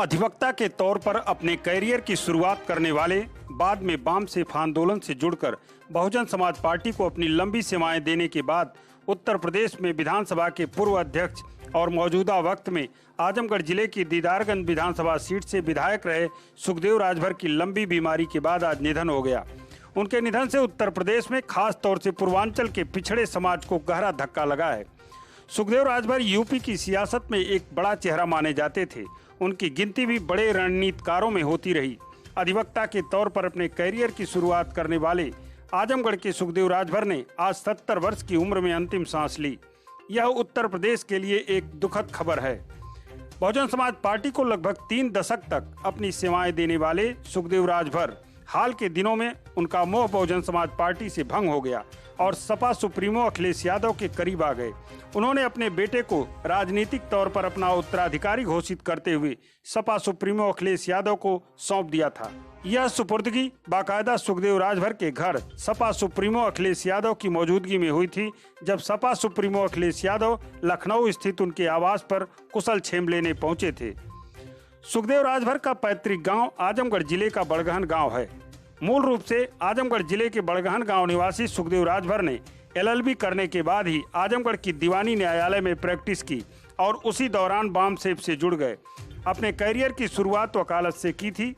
अधिवक्ता के तौर पर अपने कैरियर की शुरुआत करने वाले, बाद में वाम सेफ आंदोलन से जुड़कर बहुजन समाज पार्टी को अपनी लंबी सेवाएं देने के बाद उत्तर प्रदेश में विधानसभा के पूर्व अध्यक्ष और मौजूदा वक्त में आजमगढ़ जिले की दीदारगंज विधानसभा सीट से विधायक रहे सुखदेव राजभर की लंबी बीमारी के बाद आज निधन हो गया। उनके निधन से उत्तर प्रदेश में खास तौर से पूर्वांचल के पिछड़े समाज को गहरा धक्का लगा है। सुखदेव राजभर यूपी की सियासत में एक बड़ा चेहरा माने जाते थे। उनकी गिनती भी बड़े रणनीतिकारों में होती रही। अधिवक्ता के तौर पर अपने कैरियर की शुरुआत करने वाले आजमगढ़ के सुखदेव राजभर ने आज 70 वर्ष की उम्र में अंतिम सांस ली। यह उत्तर प्रदेश के लिए एक दुखद खबर है। बहुजन समाज पार्टी को लगभग 3 दशक तक अपनी सेवाएं देने वाले सुखदेव राजभर हाल के दिनों में उनका मोह बहुजन समाज पार्टी से भंग हो गया और सपा सुप्रीमो अखिलेश यादव के करीब आ गए। उन्होंने अपने बेटे को राजनीतिक तौर पर अपना उत्तराधिकारी घोषित करते हुए सपा सुप्रीमो अखिलेश यादव को सौंप दिया था। यह सुपुर्दगी बाकायदा सुखदेव राजभर के घर सपा सुप्रीमो अखिलेश यादव की मौजूदगी में हुई थी, जब सपा सुप्रीमो अखिलेश यादव लखनऊ स्थित उनके आवास पर कुशल छेम लेने पहुंचे थे। सुखदेव राजभर का पैतृक गांव आजमगढ़ जिले का बड़गहन गांव है। मूल रूप से आजमगढ़ जिले के बड़गहन गांव निवासी सुखदेव राजभर ने LLB करने के बाद ही आजमगढ़ की दीवानी न्यायालय में प्रैक्टिस की और उसी दौरान वाम सेफ से जुड़ गए। अपने कैरियर की शुरुआत वकालत से की थी।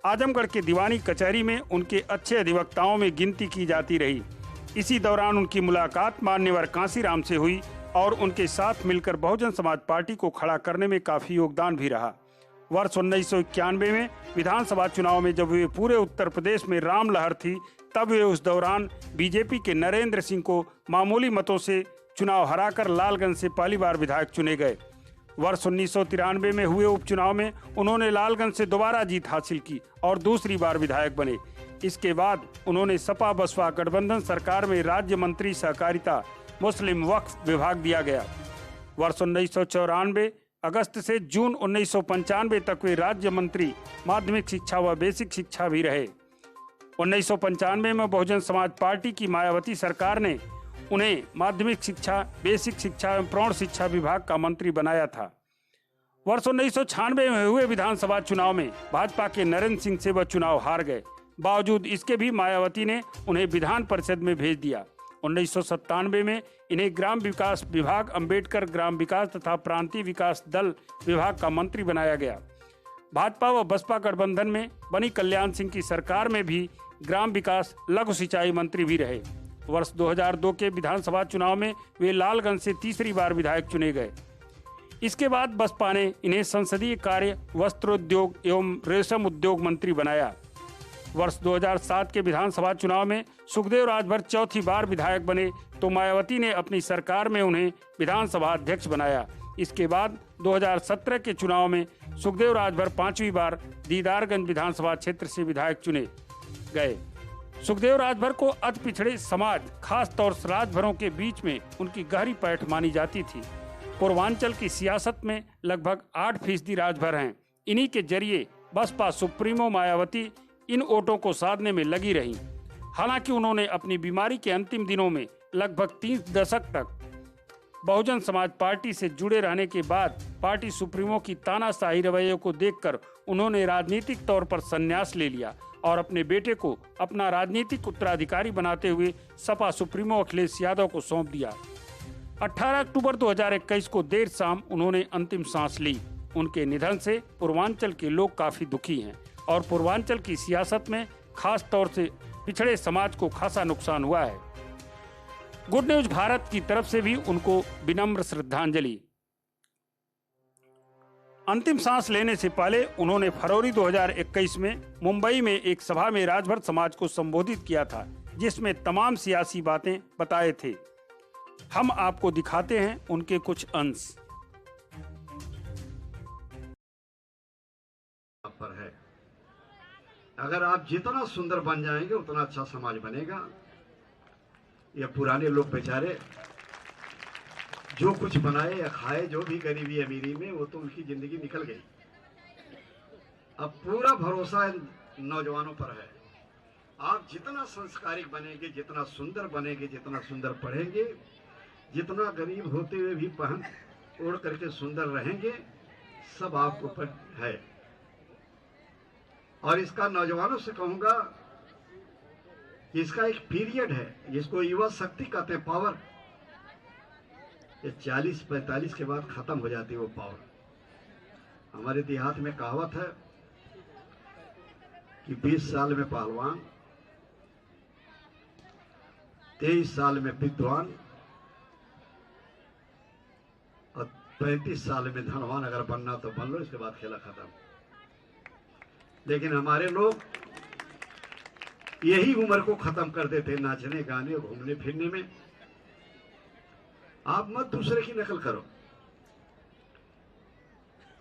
आजमगढ़ के दीवानी कचहरी में उनके अच्छे अधिवक्ताओं में गिनती की जाती रही। इसी दौरान उनकी मुलाकात मान्यवर कांसीराम से हुई और उनके साथ मिलकर बहुजन समाज पार्टी को खड़ा करने में काफी योगदान भी रहा। वर्ष 1991 में विधानसभा चुनाव में जब वे पूरे उत्तर प्रदेश में राम लहर थी, तब वे उस दौरान बीजेपी के नरेंद्र सिंह को मामूली मतों से चुनाव हराकर लालगंज से पहली बार विधायक चुने गए। वर्ष 1993 में हुए उपचुनाव में उन्होंने लालगंज से दोबारा जीत हासिल की और दूसरी बार विधायक बने। इसके बाद उन्होंने सपा बसपा गठबंधन सरकार में राज्य मंत्री सहकारिता मुस्लिम वक्फ विभाग दिया गया। वर्ष 1994 अगस्त से जून 1995 तक वे राज्य मंत्री माध्यमिक शिक्षा व बेसिक शिक्षा भी रहे। 1995 में बहुजन समाज पार्टी की मायावती सरकार ने उन्हें माध्यमिक शिक्षा, बेसिक शिक्षा एवं प्रौढ़ शिक्षा विभाग का मंत्री बनाया था। वर्ष 1996 में हुए विधानसभा चुनाव में भाजपा के नरेंद्र सिंह से वह चुनाव हार गए। बावजूद इसके भी मायावती ने उन्हें विधान परिषद में भेज दिया। 1997 में इन्हें ग्राम विकास विभाग, अंबेडकर ग्राम विकास तथा प्रांतीय विकास दल विभाग का मंत्री बनाया गया। भाजपा व बसपा गठबंधन में बनी कल्याण सिंह की सरकार में भी ग्राम विकास लघु सिंचाई मंत्री भी रहे। वर्ष 2002 के विधानसभा चुनाव में वे लालगंज से तीसरी बार विधायक चुने गए। इसके बाद बसपा ने इन्हें संसदीय कार्य, वस्त्रोद्योग एवं रेशम उद्योग मंत्री बनाया। वर्ष 2007 के विधानसभा चुनाव में सुखदेव राजभर चौथी बार विधायक बने तो मायावती ने अपनी सरकार में उन्हें विधानसभा अध्यक्ष बनाया। इसके बाद 2017 के चुनाव में सुखदेव राजभर 5वीं बार दीदारगंज विधानसभा क्षेत्र से विधायक चुने गए। सुखदेव राजभर को अति पिछड़े समाज, खास तौर से राजभरों के बीच में उनकी गहरी पैठ मानी जाती थी। पूर्वांचल की सियासत में लगभग 8% राजभर हैं। इन्हीं के जरिए बसपा सुप्रीमो मायावती इन वोटों को साधने में लगी रही। हालांकि उन्होंने अपनी बीमारी के अंतिम दिनों में लगभग 3 दशक तक बहुजन समाज पार्टी से जुड़े रहने के बाद पार्टी सुप्रीमो की तानाशाही रवैये को देखकर उन्होंने राजनीतिक तौर पर संन्यास ले लिया और अपने बेटे को अपना राजनीतिक उत्तराधिकारी बनाते हुए सपा सुप्रीमो अखिलेश यादव को सौंप दिया। 18 अक्टूबर 2021 को देर शाम उन्होंने अंतिम सांस ली। उनके निधन से पूर्वांचल के लोग काफी दुखी हैं और पूर्वांचल की सियासत में खास तौर से पिछड़े समाज को खासा नुकसान हुआ है। गुड न्यूज भारत की तरफ से भी उनको विनम्र श्रद्धांजलि। अंतिम सांस लेने से पहले उन्होंने फरवरी 2021 में मुंबई में एक सभा में राजभर समाज को संबोधित किया था, जिसमें तमाम सियासी बातें बताए थे। हम आपको दिखाते हैं उनके कुछ अंश। पर है, अगर आप जितना सुंदर बन जाएंगे उतना अच्छा समाज बनेगा। ये पुराने लोग बेचारे जो कुछ बनाए या खाए, जो भी गरीबी अमीरी में, वो तो उनकी जिंदगी निकल गई। अब पूरा भरोसा नौजवानों पर है। आप जितना संस्कारिक बनेंगे, जितना सुंदर बनेंगे, जितना सुंदर पढ़ेंगे, जितना गरीब होते हुए भी पहन ओढ़ करके सुंदर रहेंगे, सब आपके ऊपर है। और इसका नौजवानों से कहूंगा कि इसका एक पीरियड है जिसको युवा शक्ति कहते हैं, पावर। ये 40-45 के बाद खत्म हो जाती है वो पावर। हमारे देहात में कहावत है कि 20 साल में पहलवान, 23 साल में विद्वान और 35 साल में धनवान। अगर बनना तो बन लो, इसके बाद खेला खत्म। लेकिन हमारे लोग यही उम्र को खत्म कर देते नाचने गाने और घूमने फिरने में। आप मत दूसरे की नकल करो,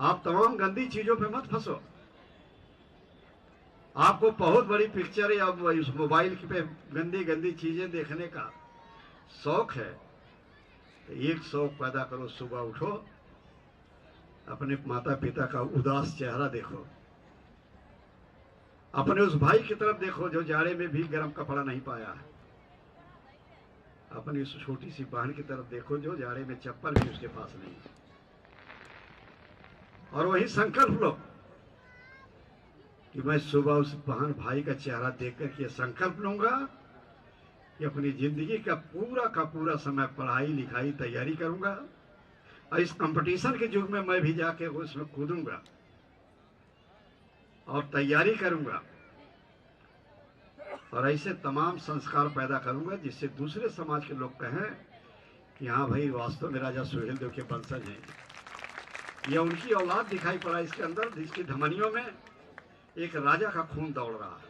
आप तमाम गंदी चीजों पे मत फंसो। आपको बहुत बड़ी पिक्चर या इस मोबाइल पे गंदी गंदी चीजें देखने का शौक है तो एक शौक पैदा करो। सुबह उठो, अपने माता पिता का उदास चेहरा देखो, अपने उस भाई की तरफ देखो जो जाड़े में भी गर्म कपड़ा नहीं पाया है, अपनी उस छोटी सी बहन की तरफ देखो जो जाड़े में चप्पल भी उसके पास नहीं है। और वही संकल्प लो कि मैं सुबह उस बहन भाई का चेहरा देखकर के संकल्प लूंगा कि अपनी जिंदगी का पूरा समय पढ़ाई लिखाई तैयारी करूंगा और इस कंपटीशन के युग में मैं भी जाके उसमें कूदूंगा और तैयारी करूंगा और ऐसे तमाम संस्कार पैदा करूंगा जिससे दूसरे समाज के लोग कहें कि हाँ भाई वास्तव में राजा सुहेलदेव के वंशज हैं। यह उनकी औलाद दिखाई पड़ा इसके अंदर, जिसकी धमनियों में एक राजा का खून दौड़ रहा है,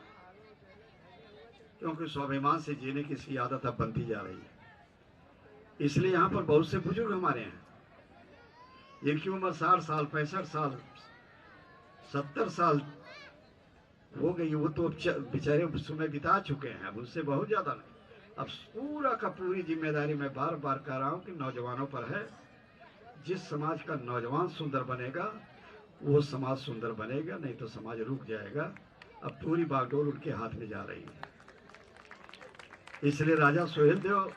क्योंकि स्वाभिमान से जीने की इसकी आदत अब बनती जा रही है। इसलिए यहाँ पर बहुत से बुजुर्ग हमारे हैं जिनकी उम्र 60 साल 65 साल 70 साल हो गई। वो तो बेचारे समय बिता चुके हैं, अब उससे बहुत ज्यादा नहीं। अब पूरा का पूरी जिम्मेदारी मैं बार बार कह रहा हूँ कि नौजवानों पर है। जिस समाज का नौजवान सुंदर बनेगा वो समाज सुंदर बनेगा, नहीं तो समाज रुक जाएगा। अब पूरी बागडोर उनके हाथ में जा रही है। इसलिए राजा सुहेलदेव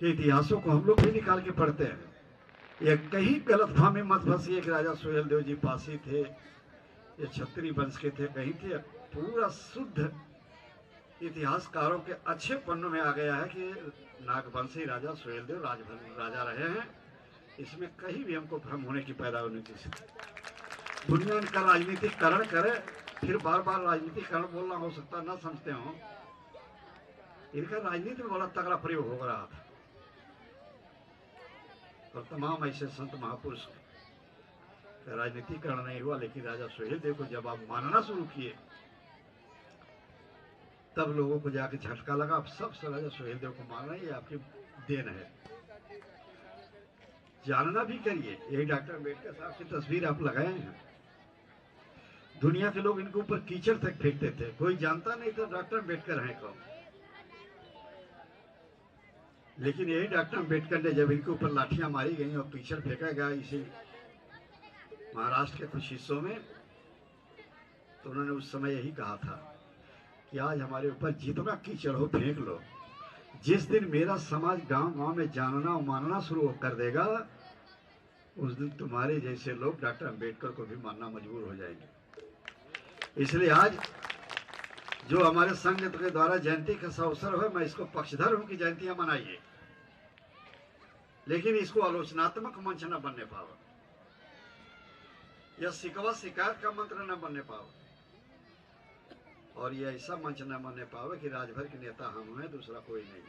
के इतिहासों को हम लोग भी निकाल के पढ़ते हैं। ये कहीं गलतफहमी मत फंसिए कि राजा सुहेलदेव जी पासी थे, ये क्षत्रिय वंश के थे, कहीं थे। पूरा शुद्ध इतिहासकारों के अच्छे पन्नों में आ गया है कि नागवंशी राजा सुहेलदेव राजा रहे हैं। इसमें कहीं भी हमको भ्रम होने की पैदा होने की स्थिति। दुनिया इनका राजनीतिकरण करे, फिर बार बार राजनीतिकरण बोलना हो सकता ना समझते हो। इनका राजनीति में बड़ा तगड़ा प्रयोग हो रहा था और तमाम ऐसे संत महापुरुष का राजनीतिकरण नहीं हुआ। लेकिन राजा सुहेलदेव को जब आप मानना शुरू किए तब लोगों को जाके झटका लगा। अब सब राजा सुहेलदेव को मानना ये आपकी देन है, जानना भी करिए। यही डॉक्टर अम्बेडकर साहब की तस्वीर आप लगाए हैं। दुनिया के लोग इनके ऊपर कीचड़ तक फेंकते थे, कोई जानता नहीं था डॉक्टर अम्बेडकर हैं कौन। लेकिन यही डॉक्टर अम्बेडकर ने जब इनके ऊपर लाठियां मारी गई और कीचड़ फेंका गया इसी महाराष्ट्र के कुछ हिस्सों में, तो उन्होंने उस समय यही कहा था कि आज हमारे ऊपर जितना कीचड़ हो फेंक लो, जिस दिन मेरा समाज गांव गांव में जानना और मानना शुरू कर देगा उस दिन तुम्हारे जैसे लोग डॉक्टर अम्बेडकर को भी मानना मजबूर हो जाएंगे। इसलिए आज जो हमारे संघ के द्वारा जयंती का अवसर है, मैं इसको पक्षधर हूं कि जयंतियां मनाइए, लेकिन इसको आलोचनात्मक मंच न बनने पाओ या शिकवा शिकायत का मंत्र न बनने पाओ और ये ऐसा मंच न बनने पावे कि राजभर के नेता हम हैं, दूसरा कोई नहीं।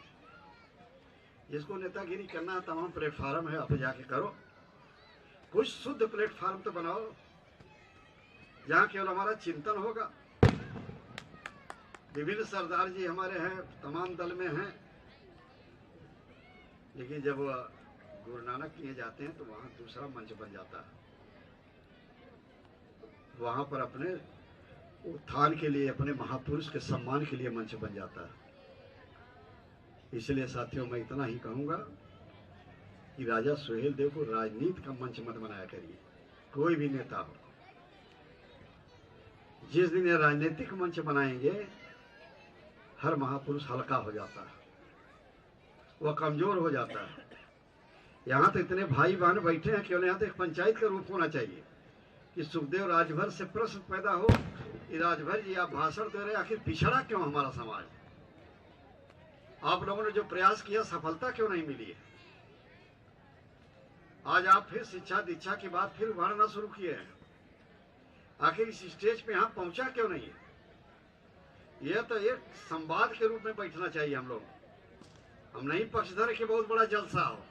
जिसको नेतागिरी करना है तमाम प्लेटफार्म है, आप जाके करो। कुछ शुद्ध प्लेटफार्म तो बनाओ जहाँ केवल हमारा चिंतन होगा। विभिन्न सरदार जी हमारे हैं, तमाम दल में हैं, लेकिन जब गुरु नानक किए जाते हैं तो वहां दूसरा मंच बन जाता है। वहां पर अपने उत्थान के लिए, अपने महापुरुष के सम्मान के लिए मंच बन जाता है। इसलिए साथियों मैं इतना ही कहूंगा कि राजा सुहेलदेव को राजनीति का मंच मत बनाया करिए, कोई भी नेता हो। जिस दिन ये राजनीतिक मंच बनाएंगे हर महापुरुष हल्का हो जाता है, वह कमजोर हो जाता है। यहाँ तो इतने भाई बहन बैठे हैं, क्यों यहाँ तो एक पंचायत का रूप होना चाहिए कि सुखदेव राजभर से प्रश्न पैदा हो कि राजभर जी आप भाषण दे रहे, आखिर पिछड़ा क्यों हमारा समाज? आप लोगों ने जो प्रयास किया सफलता क्यों नहीं मिली है? आज आप फिर शिक्षा दीक्षा की बात फिर उभारना शुरू किए हैं। आखिर इस स्टेज पे यहाँ पहुंचा क्यों नहीं है? यह तो एक संवाद के रूप में बैठना चाहिए हम लोग। हम नहीं पक्षधर के बहुत बड़ा जलसा हो,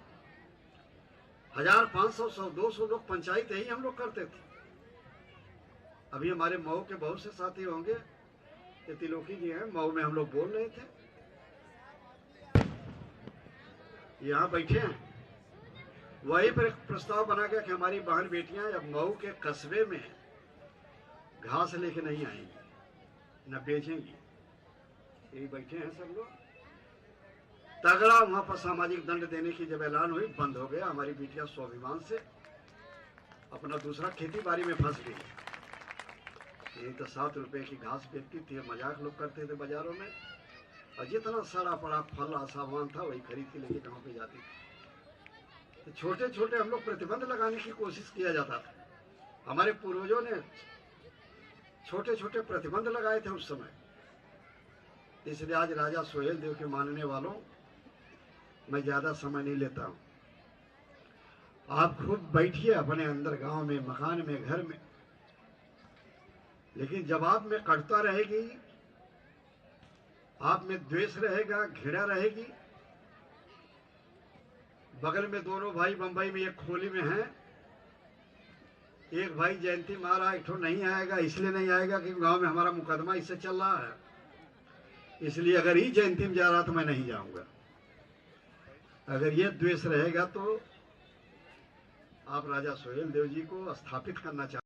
1500, 100, 200 लोग पंचायत यही हम लोग करते थे। अभी हमारे मऊ के बहुत से साथी होंगे, ये तिलोकी जी हैं, मऊ में हम लोग बोल रहे थे, यहाँ बैठे हैं। वहीं पर एक प्रस्ताव बना गया कि हमारी बहन बेटियां अब मऊ के कस्बे में घास लेके नहीं आएंगी, न बेचेंगी। यही बैठे हैं सब लोग। तगड़ा वहां पर सामाजिक दंड देने की जब ऐलान हुई, बंद हो गया। हमारी बेटियां स्वाभिमान से अपना दूसरा खेती बाड़ी में फंस गई। यही तो 7 रुपए की घास बेचती थी, मजाक लोग करते थे बाजारों में, और जितना सड़ा पड़ा फल सामान था वही खरीद के लेके गाँव पे जाती थी। तो छोटे छोटे हम लोग प्रतिबंध लगाने की कोशिश किया जाता था। हमारे पूर्वजों ने छोटे छोटे प्रतिबंध लगाए थे उस समय। इसलिए आज राजा सोहेल देव के मानने वालों, मैं ज्यादा समय नहीं लेता हूं। आप खूब बैठिए अपने अंदर, गांव में, मकान में, घर में, लेकिन जब आप में कटुता रहेगी, आप में द्वेष रहेगा, घृणा रहेगी। बगल में दोनों भाई बंबई में एक खोली में हैं, एक भाई जयंती मारा, एक ठो नहीं आएगा। इसलिए नहीं आएगा कि गांव में हमारा मुकदमा इससे चल रहा है, इसलिए अगर ही जयंती में जा रहा तो मैं नहीं जाऊंगा। अगर ये द्वेष रहेगा तो आप राजा सोहेल देव जी को स्थापित करना चाहते